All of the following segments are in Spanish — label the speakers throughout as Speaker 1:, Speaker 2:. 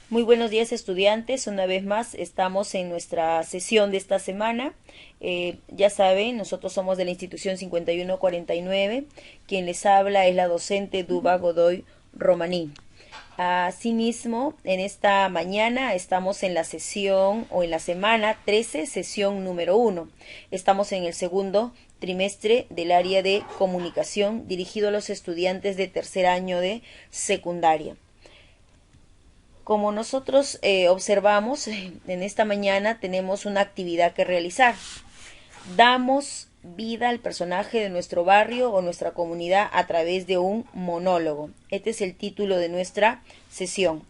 Speaker 1: Muy buenos días, estudiantes. Una vez más estamos en nuestra sesión de esta semana. Ya saben, nosotros somos de la institución 5149. Quien les habla es la docente Duba Godoy Romaní. Asimismo, en esta mañana estamos en la sesión o en la semana 13, sesión número 1. Estamos en el segundo trimestre del área de comunicación dirigido a los estudiantes de tercer año de secundaria. Como nosotros observamos, en esta mañana tenemos una actividad que realizar. Damos vida al personaje de nuestro barrio o nuestra comunidad a través de un monólogo. Este es el título de nuestra sesión.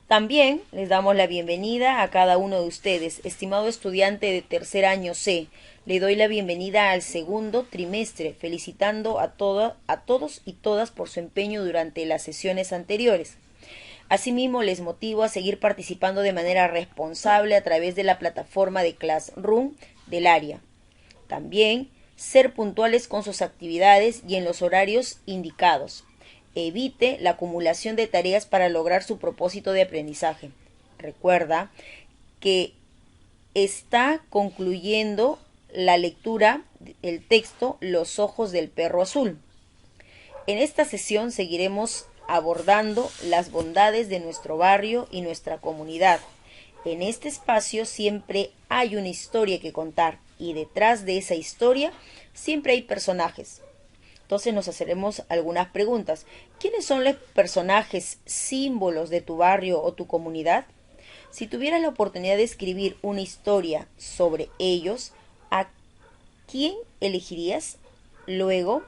Speaker 1: También les damos la bienvenida a cada uno de ustedes. Estimado estudiante de tercer año C, le doy la bienvenida al segundo trimestre, felicitando a todos y todas por su empeño durante las sesiones anteriores. Asimismo, les motivo a seguir participando de manera responsable a través de la plataforma de Classroom del área. También, ser puntuales con sus actividades y en los horarios indicados. Evite la acumulación de tareas para lograr su propósito de aprendizaje. Recuerda que está concluyendo la lectura del texto Los ojos del perro azul. En esta sesión seguiremos abordando las bondades de nuestro barrio y nuestra comunidad. En este espacio siempre hay una historia que contar y detrás de esa historia siempre hay personajes. Entonces nos haremos algunas preguntas. ¿Quiénes son los personajes símbolos de tu barrio o tu comunidad? Si tuvieras la oportunidad de escribir una historia sobre ellos, ¿a quién elegirías? Luego,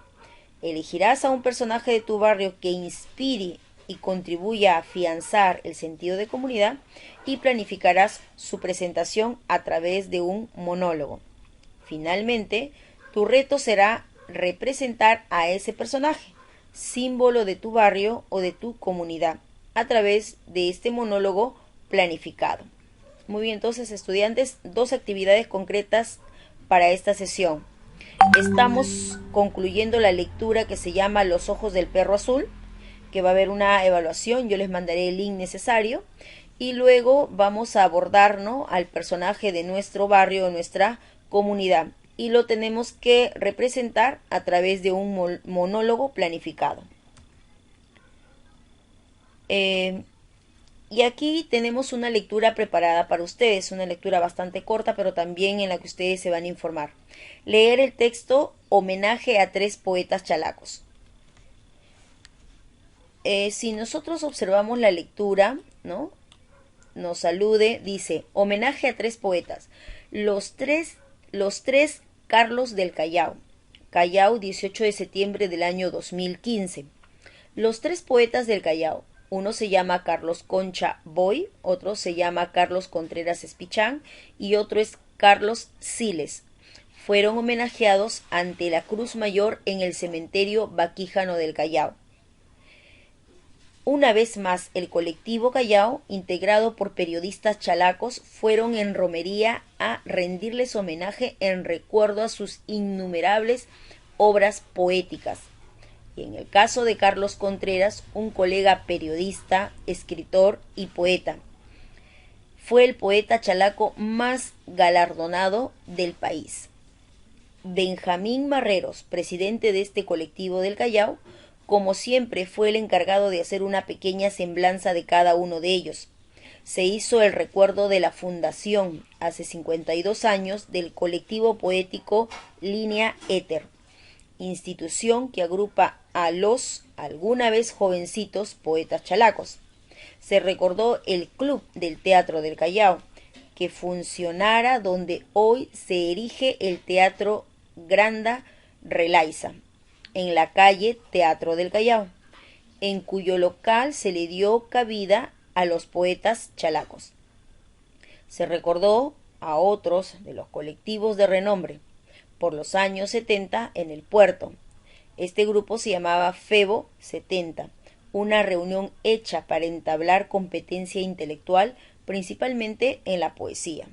Speaker 1: elegirás a un personaje de tu barrio que inspire y contribuya a afianzar el sentido de comunidad y planificarás su presentación a través de un monólogo. Finalmente, tu reto será representar a ese personaje, símbolo de tu barrio o de tu comunidad, a través de este monólogo planificado. Muy bien, entonces, estudiantes, dos actividades concretas para esta sesión. Estamos concluyendo la lectura que se llama Los ojos del perro azul, que va a haber una evaluación, yo les mandaré el link necesario, y luego vamos a abordar, ¿no?, al personaje de nuestro barrio o nuestra comunidad, y lo tenemos que representar a través de un monólogo planificado. Y aquí tenemos una lectura preparada para ustedes, una lectura bastante corta, pero también en la que ustedes se van a informar. Leer el texto Homenaje a tres poetas chalacos. Si nosotros observamos la lectura, ¿no?, nos salude, dice, homenaje a tres poetas. Los tres Carlos del Callao. Callao, 18 de septiembre del año 2015. Los tres poetas del Callao. Uno se llama Carlos Concha Boy, otro se llama Carlos Contreras Espichán y otro es Carlos Siles. Fueron homenajeados ante la Cruz Mayor en el cementerio Baquíjano del Callao. Una vez más, el colectivo Callao, integrado por periodistas chalacos, fueron en romería a rendirles homenaje en recuerdo a sus innumerables obras poéticas. Y en el caso de Carlos Contreras, un colega periodista, escritor y poeta. Fue el poeta chalaco más galardonado del país. Benjamín Marreros, presidente de este colectivo del Callao, como siempre fue el encargado de hacer una pequeña semblanza de cada uno de ellos. Se hizo el recuerdo de la fundación, hace 52 años, del colectivo poético Línea Éter, institución que agrupa a los, alguna vez jovencitos, poetas chalacos. Se recordó el Club del Teatro del Callao, que funcionara donde hoy se erige el Teatro Granda Relaiza, en la calle Teatro del Callao, en cuyo local se le dio cabida a los poetas chalacos. Se recordó a otros de los colectivos de renombre por los años 70 en el puerto. Este grupo se llamaba Febo 70, una reunión hecha para entablar competencia intelectual, principalmente en la poesía.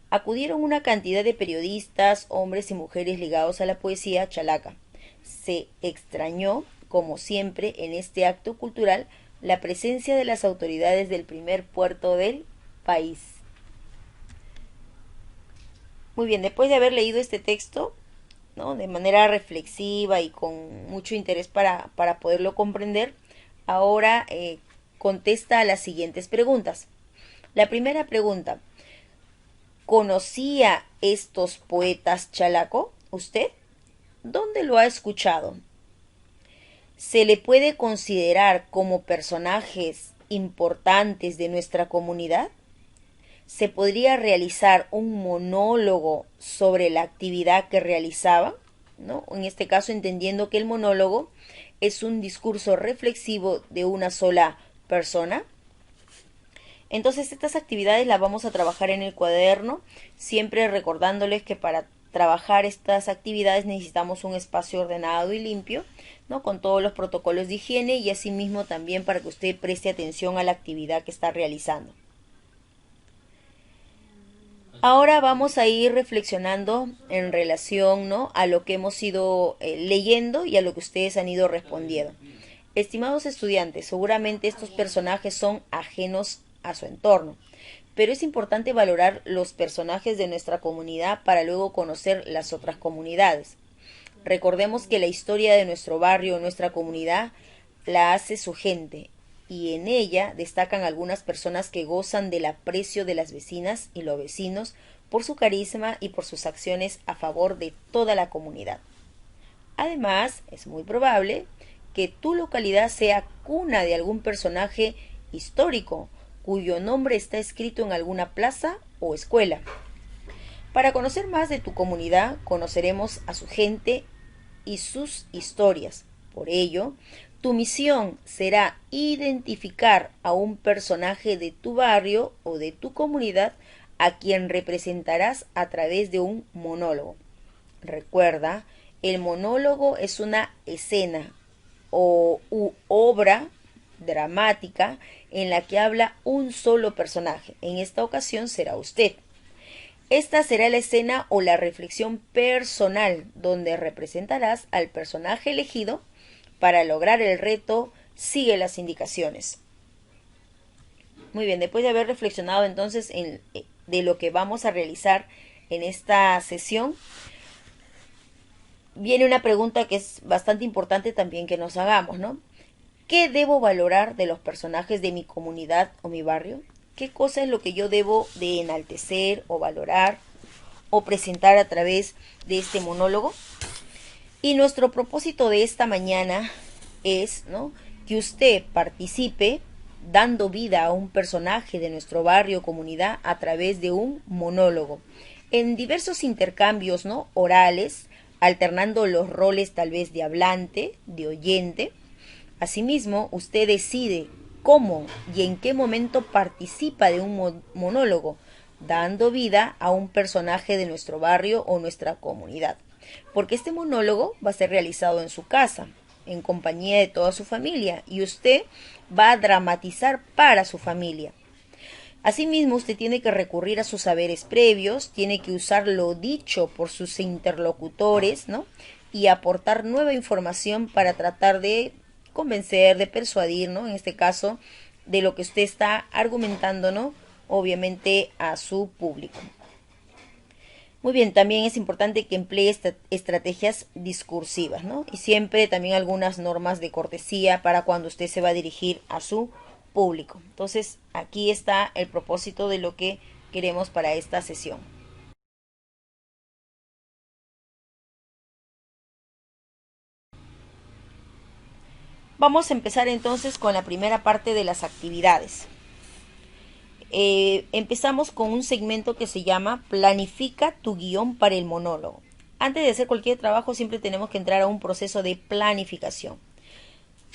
Speaker 1: Acudieron una cantidad de periodistas, hombres y mujeres ligados a la poesía chalaca. Se extrañó como siempre, en este acto cultural, la presencia de las autoridades del primer puerto del país. Muy bien, después de haber leído este texto, ¿no?, de manera reflexiva y con mucho interés para poderlo comprender, ahora contesta a las siguientes preguntas. La primera pregunta: ¿conocía estos poetas chalaco usted? ¿Dónde lo ha escuchado? ¿Se le puede considerar como personajes importantes de nuestra comunidad? ¿Se podría realizar un monólogo sobre la actividad que realizaba? ¿No? En este caso, entendiendo que el monólogo es un discurso reflexivo de una sola persona. Entonces, estas actividades las vamos a trabajar en el cuaderno, siempre recordándoles que para trabajar estas actividades necesitamos un espacio ordenado y limpio, ¿no?, con todos los protocolos de higiene, y asimismo también para que usted preste atención a la actividad que está realizando. Ahora vamos a ir reflexionando en relación, ¿no?, a lo que hemos ido leyendo y a lo que ustedes han ido respondiendo. Estimados estudiantes, seguramente estos personajes son ajenos a su entorno, pero es importante valorar los personajes de nuestra comunidad para luego conocer las otras comunidades. Recordemos que la historia de nuestro barrio o nuestra comunidad la hace su gente, y en ella destacan algunas personas que gozan del aprecio de las vecinas y los vecinos por su carisma y por sus acciones a favor de toda la comunidad. Además, es muy probable que tu localidad sea cuna de algún personaje histórico cuyo nombre está escrito en alguna plaza o escuela. Para conocer más de tu comunidad, conoceremos a su gente y sus historias. Por ello, tu misión será identificar a un personaje de tu barrio o de tu comunidad a quien representarás a través de un monólogo. Recuerda, el monólogo es una escena o obra dramática en la que habla un solo personaje. En esta ocasión será usted. Esta será la escena o la reflexión personal donde representarás al personaje elegido. Para lograr el reto, sigue las indicaciones. Muy bien, después de haber reflexionado entonces de lo que vamos a realizar en esta sesión, viene una pregunta que es bastante importante también que nos hagamos, ¿no? ¿Qué debo valorar de los personajes de mi comunidad o mi barrio? ¿Qué cosa es lo que yo debo de enaltecer o valorar o presentar a través de este monólogo? Y nuestro propósito de esta mañana es, ¿no?, que usted participe dando vida a un personaje de nuestro barrio o comunidad a través de un monólogo, en diversos intercambios, ¿no?, orales, alternando los roles tal vez de hablante, de oyente. Asimismo, usted decide cómo y en qué momento participa de un monólogo, dando vida a un personaje de nuestro barrio o nuestra comunidad. Porque este monólogo va a ser realizado en su casa, en compañía de toda su familia, y usted va a dramatizar para su familia. Asimismo, usted tiene que recurrir a sus saberes previos, tiene que usar lo dicho por sus interlocutores, ¿no?, y aportar nueva información para tratar de convencer, de persuadir, ¿no?, en este caso, de lo que usted está argumentando, ¿no?, obviamente a su público. Muy bien, también es importante que emplee estrategias discursivas, ¿no?, y siempre también algunas normas de cortesía para cuando usted se va a dirigir a su público. Entonces, aquí está el propósito de lo que queremos para esta sesión. Vamos a empezar entonces con la primera parte de las actividades. Empezamos con un segmento que se llama Planifica tu guión para el monólogo. Antes de hacer cualquier trabajo siempre tenemos que entrar a un proceso de planificación.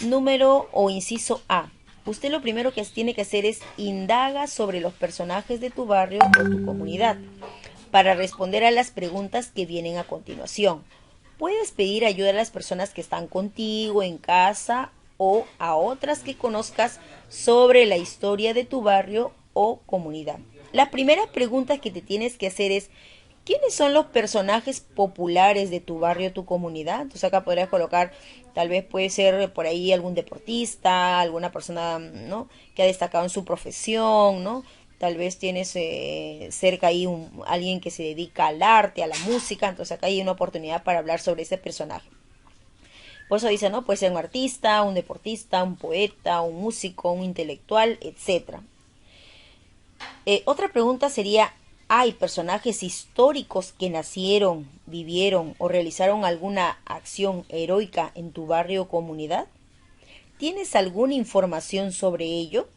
Speaker 1: Número o inciso A. Usted lo primero que tiene que hacer es indaga sobre los personajes de tu barrio o tu comunidad para responder a las preguntas que vienen a continuación. Puedes pedir ayuda a las personas que están contigo en casa o a otras que conozcas sobre la historia de tu barrio o comunidad. La primera pregunta que te tienes que hacer es: ¿Quiénes son los personajes populares de tu barrio, tu comunidad? Entonces acá podrías colocar, tal vez puede ser por ahí algún deportista, alguna persona, ¿no?, que ha destacado en su profesión, ¿no? Tal vez tienes cerca ahí alguien que se dedica al arte, a la música, entonces acá hay una oportunidad para hablar sobre ese personaje. Por eso dice, ¿no? Puede ser un artista, un deportista, un poeta, un músico, un intelectual, etcétera. Otra pregunta sería, ¿hay personajes históricos que nacieron, vivieron o realizaron alguna acción heroica en tu barrio o comunidad? ¿Tienes alguna información sobre ello?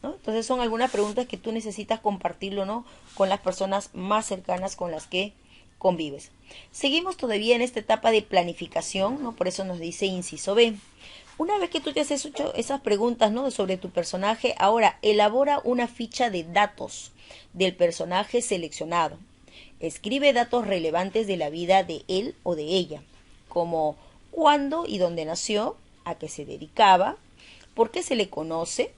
Speaker 1: ¿No? Entonces son algunas preguntas que tú necesitas compartirlo, ¿no?, con las personas más cercanas con las que convives. Seguimos todavía en esta etapa de planificación, ¿no? Por eso nos dice inciso B. Una vez que tú te has hecho esas preguntas, ¿no?, sobre tu personaje, ahora elabora una ficha de datos del personaje seleccionado. Escribe datos relevantes de la vida de él o de ella, como cuándo y dónde nació, a qué se dedicaba, por qué se le conoce.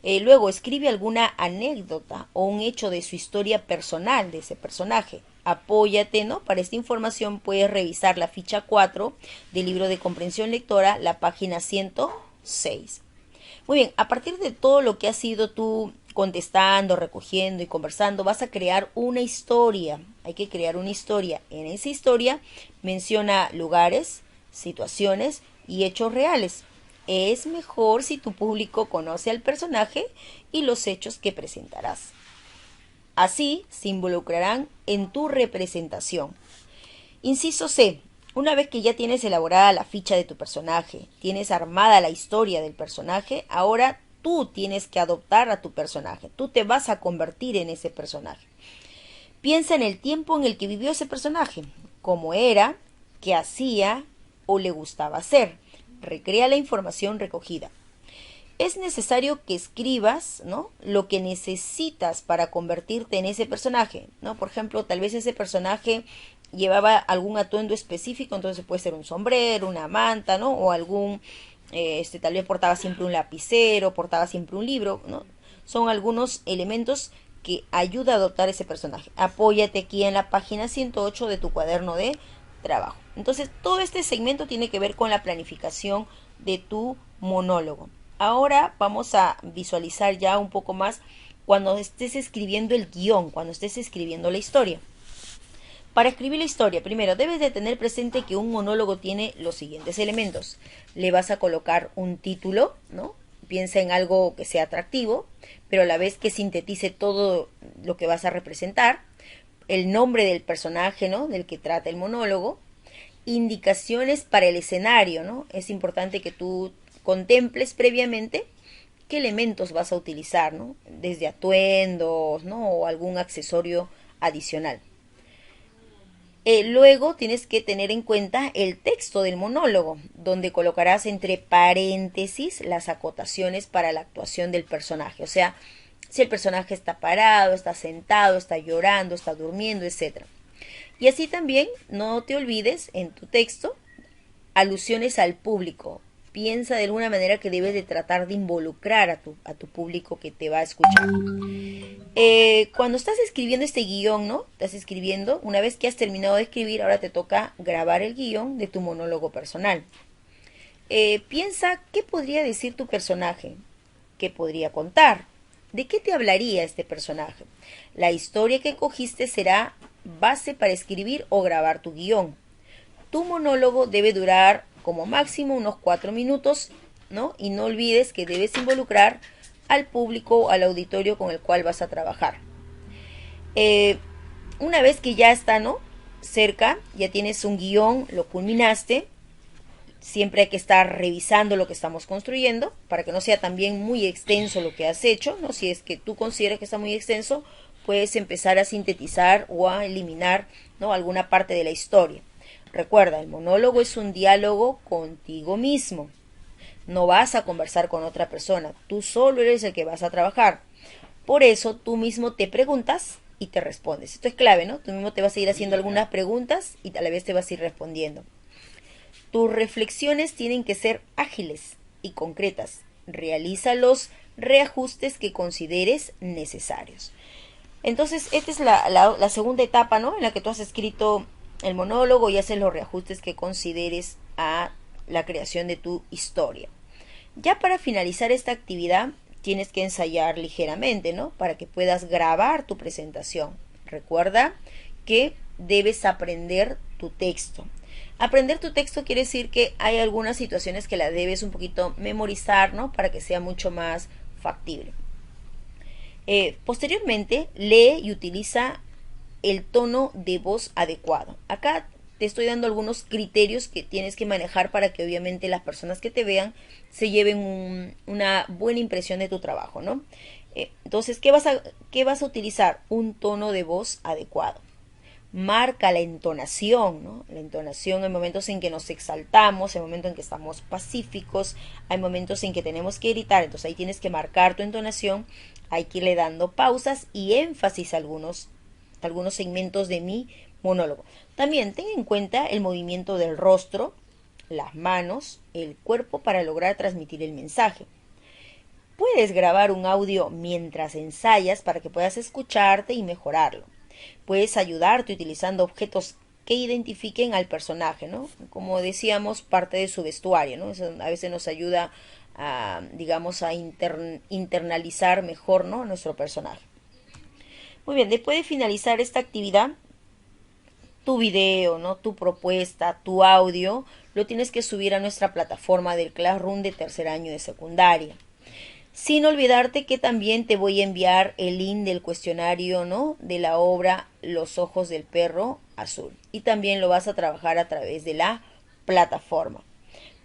Speaker 1: Luego escribe alguna anécdota o un hecho de su historia personal de ese personaje. Apóyate, ¿no? Para esta información puedes revisar la ficha 4 del libro de comprensión lectora, la página 106. Muy bien, a partir de todo lo que has ido tú contestando, recogiendo y conversando, vas a crear una historia. Hay que crear una historia. En esa historia menciona lugares, situaciones y hechos reales. Es mejor si tu público conoce al personaje y los hechos que presentarás. Así se involucrarán en tu representación. Inciso C. Una vez que ya tienes elaborada la ficha de tu personaje, tienes armada la historia del personaje, ahora tú tienes que adoptar a tu personaje. Tú te vas a convertir en ese personaje. Piensa en el tiempo en el que vivió ese personaje, cómo era, qué hacía o le gustaba hacer. Recrea la información recogida. Es necesario que escribas, ¿no?, lo que necesitas para convertirte en ese personaje, ¿no? Por ejemplo, tal vez ese personaje llevaba algún atuendo específico, entonces puede ser un sombrero, una manta, ¿no? O tal vez portaba siempre un lapicero, portaba siempre un libro, ¿no? Son algunos elementos que ayuda a adoptar ese personaje. Apóyate aquí en la página 108 de tu cuaderno de trabajo. Entonces, todo este segmento tiene que ver con la planificación de tu monólogo. Ahora vamos a visualizar ya un poco más cuando estés escribiendo el guión, cuando estés escribiendo la historia. Para escribir la historia, primero debes de tener presente que un monólogo tiene los siguientes elementos. Le vas a colocar un título, ¿no? Piensa en algo que sea atractivo, pero a la vez que sintetice todo lo que vas a representar. El nombre del personaje, ¿no?, del que trata el monólogo. Indicaciones para el escenario, ¿no? Es importante que tú contemples previamente qué elementos vas a utilizar, ¿no? Desde atuendos, ¿no?, o algún accesorio adicional. Luego tienes que tener en cuenta el texto del monólogo, donde colocarás entre paréntesis las acotaciones para la actuación del personaje. O sea, si el personaje está parado, está sentado, está llorando, está durmiendo, etc. Y así también no te olvides en tu texto alusiones al público. Piensa de alguna manera que debes de tratar de involucrar a tu público que te va a escuchar. Cuando estás escribiendo este guión, ¿no? Estás escribiendo, una vez que has terminado de escribir, ahora te toca grabar el guión de tu monólogo personal. Piensa qué podría decir tu personaje, qué podría contar, de qué te hablaría este personaje. La historia que cogiste será base para escribir o grabar tu guión. Tu monólogo debe durar como máximo unos 4 minutos, ¿no? Y no olvides que debes involucrar al público, al auditorio con el cual vas a trabajar. Una vez que ya está, ¿no?, cerca, ya tienes un guión, lo culminaste, siempre hay que estar revisando lo que estamos construyendo para que no sea también muy extenso lo que has hecho, ¿no? Si es que tú consideras que está muy extenso, puedes empezar a sintetizar o a eliminar, ¿no?, alguna parte de la historia. Recuerda, el monólogo es un diálogo contigo mismo. No vas a conversar con otra persona, tú solo eres el que vas a trabajar. Por eso tú mismo te preguntas y te respondes. Esto es clave, ¿no? Tú mismo te vas a ir haciendo algunas preguntas y a la vez te vas a ir respondiendo. Tus reflexiones tienen que ser ágiles y concretas. Realiza los reajustes que consideres necesarios. Entonces, esta es la segunda etapa, ¿no? En la que tú has escrito el monólogo y haces los reajustes que consideres a la creación de tu historia. Ya para finalizar esta actividad, tienes que ensayar ligeramente, ¿no? Para que puedas grabar tu presentación. Recuerda que debes aprender tu texto. Aprender tu texto quiere decir que hay algunas situaciones que la debes un poquito memorizar, ¿no? Para que sea mucho más factible. Posteriormente, lee y utiliza el tono de voz adecuado. Acá te estoy dando algunos criterios que tienes que manejar para que obviamente las personas que te vean se lleven una buena impresión de tu trabajo, ¿no? Entonces, ¿qué vas a utilizar? Un tono de voz adecuado. Marca la entonación, ¿no? La entonación en momentos en que nos exaltamos, en momentos en que estamos pacíficos, hay momentos en que tenemos que gritar, entonces ahí tienes que marcar tu entonación, hay que irle dando pausas y énfasis a algunos segmentos de mi monólogo. También ten en cuenta el movimiento del rostro, las manos, el cuerpo para lograr transmitir el mensaje. Puedes grabar un audio mientras ensayas para que puedas escucharte y mejorarlo. Puedes ayudarte utilizando objetos que identifiquen al personaje, ¿no? Como decíamos, parte de su vestuario, ¿no? Eso a veces nos ayuda a, digamos, a internalizar mejor, ¿no? Nuestro personaje. Muy bien, después de finalizar esta actividad, tu video, ¿no? Tu propuesta, tu audio, lo tienes que subir a nuestra plataforma del Classroom de tercer año de secundaria. Sin olvidarte que también te voy a enviar el link del cuestionario, ¿no? De la obra Los ojos del perro azul. Y también lo vas a trabajar a través de la plataforma.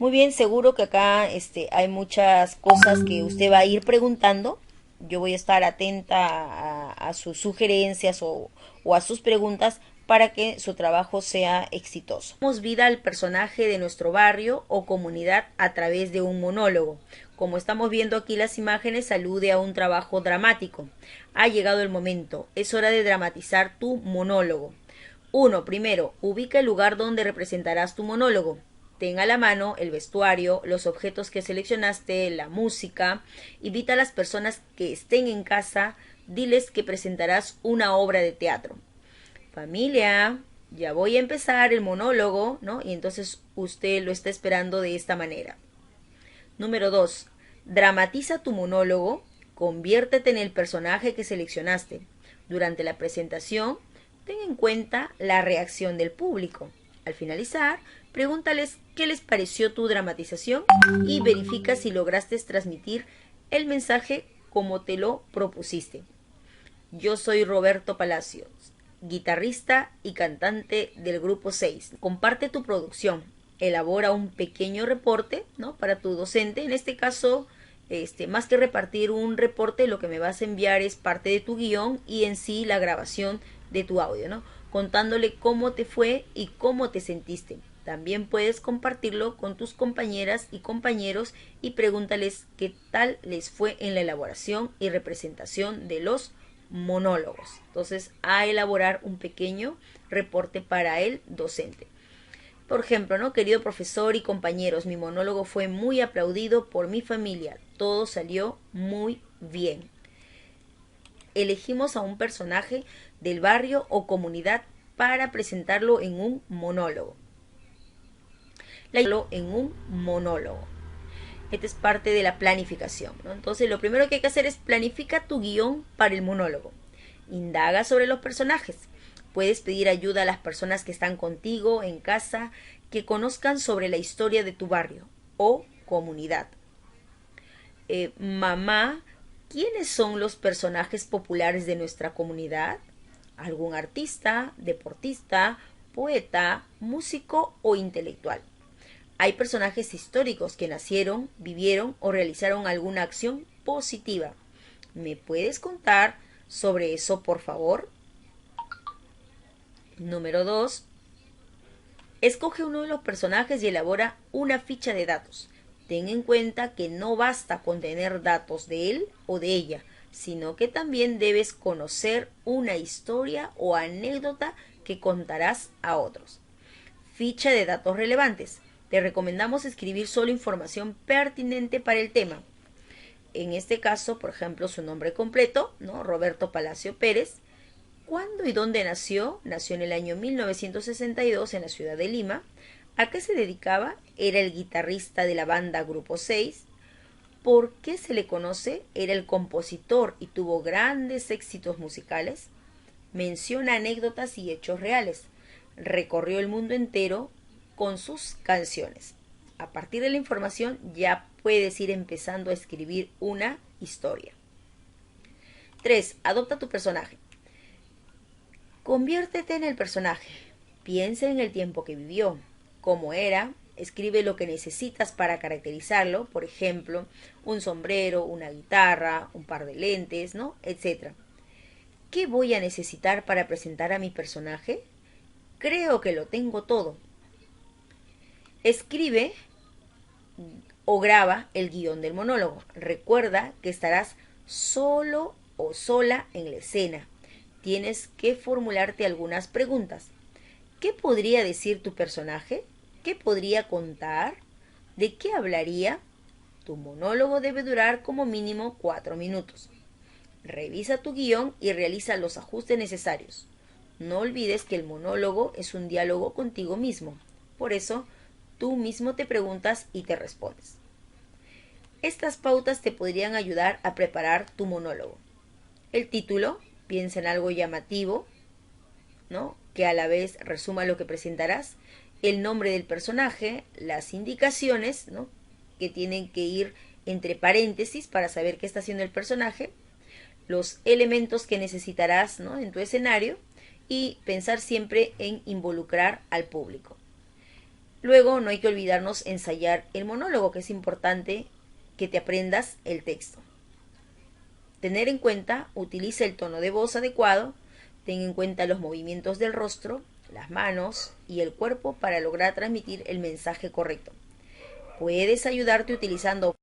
Speaker 1: Muy bien, seguro que acá hay muchas cosas que usted va a ir preguntando. Yo voy a estar atenta a sus sugerencias o a sus preguntas para que su trabajo sea exitoso. Damos vida al personaje de nuestro barrio o comunidad a través de un monólogo. Como estamos viendo aquí las imágenes, alude a un trabajo dramático. Ha llegado el momento. Es hora de dramatizar tu monólogo. 1. Primero, ubica el lugar donde representarás tu monólogo. Ten a la mano el vestuario, los objetos que seleccionaste, la música. Invita a las personas que estén en casa, diles que presentarás una obra de teatro. Familia, ya voy a empezar el monólogo, ¿no? Y entonces usted lo está esperando de esta manera. Número 2. Dramatiza tu monólogo, conviértete en el personaje que seleccionaste. Durante la presentación, ten en cuenta la reacción del público. Al finalizar, pregúntales qué les pareció tu dramatización y verifica si lograste transmitir el mensaje como te lo propusiste. Yo soy Roberto Palacios, guitarrista y cantante del grupo 6. Comparte tu producción, elabora un pequeño reporte, ¿no? Para tu docente. En este caso, más que repartir un reporte, lo que me vas a enviar es parte de tu guión y en sí la grabación de tu audio, ¿no? Contándole cómo te fue y cómo te sentiste. También puedes compartirlo con tus compañeras y compañeros y pregúntales qué tal les fue en la elaboración y representación de los monólogos. Entonces, a elaborar un pequeño reporte para el docente. Por ejemplo, ¿no? Querido profesor y compañeros, mi monólogo fue muy aplaudido por mi familia. Todo salió muy bien. Elegimos a un personaje del barrio o comunidad para presentarlo en un monólogo. En un monólogo. Esta es parte de la planificación, ¿no? Entonces, lo primero que hay que hacer es planifica tu guión para el monólogo. Indaga sobre los personajes. Puedes pedir ayuda a las personas que están contigo en casa, que conozcan sobre la historia de tu barrio o comunidad. Mamá, ¿quiénes son los personajes populares de nuestra comunidad? ¿Algún artista, deportista, poeta, músico o intelectual? Hay personajes históricos que nacieron, vivieron o realizaron alguna acción positiva. ¿Me puedes contar sobre eso, por favor? Número 2. Escoge uno de los personajes y elabora una ficha de datos. Ten en cuenta que no basta con tener datos de él o de ella, sino que también debes conocer una historia o anécdota que contarás a otros. Ficha de datos relevantes. Te recomendamos escribir solo información pertinente para el tema. En este caso, por ejemplo, su nombre completo, ¿no? Roberto Palacio Pérez, ¿Cuándo y dónde nació? Nació en el año 1962 en la ciudad de Lima. ¿A qué se dedicaba? Era el guitarrista de la banda Grupo 6. ¿Por qué se le conoce? Era el compositor y tuvo grandes éxitos musicales. Menciona anécdotas y hechos reales. Recorrió el mundo entero con sus canciones. A partir de la información ya puedes ir empezando a escribir una historia. 3. Adopta tu personaje. Conviértete en el personaje. Piensa en el tiempo que vivió, cómo era. Escribe lo que necesitas para caracterizarlo, por ejemplo, un sombrero, una guitarra, un par de lentes, ¿no? Etcétera. ¿Qué voy a necesitar para presentar a mi personaje? Creo que lo tengo todo. Escribe o graba el guión del monólogo. Recuerda que estarás solo o sola en la escena. Tienes que formularte algunas preguntas. ¿Qué podría decir tu personaje? ¿Qué podría contar? ¿De qué hablaría? Tu monólogo debe durar como mínimo 4 minutos. Revisa tu guión y realiza los ajustes necesarios. No olvides que el monólogo es un diálogo contigo mismo. Por eso, tú mismo te preguntas y te respondes. Estas pautas te podrían ayudar a preparar tu monólogo. El título, piensa en algo llamativo, ¿no? Que a la vez resuma lo que presentarás. El nombre del personaje, las indicaciones, ¿no? Que tienen que ir entre paréntesis para saber qué está haciendo el personaje, los elementos que necesitarás, ¿no? En tu escenario, y pensar siempre en involucrar al público. Luego no hay que olvidarnos ensayar el monólogo, que es importante que te aprendas el texto. Tener en cuenta, utiliza el tono de voz adecuado, ten en cuenta los movimientos del rostro, las manos y el cuerpo para lograr transmitir el mensaje correcto. Puedes ayudarte utilizando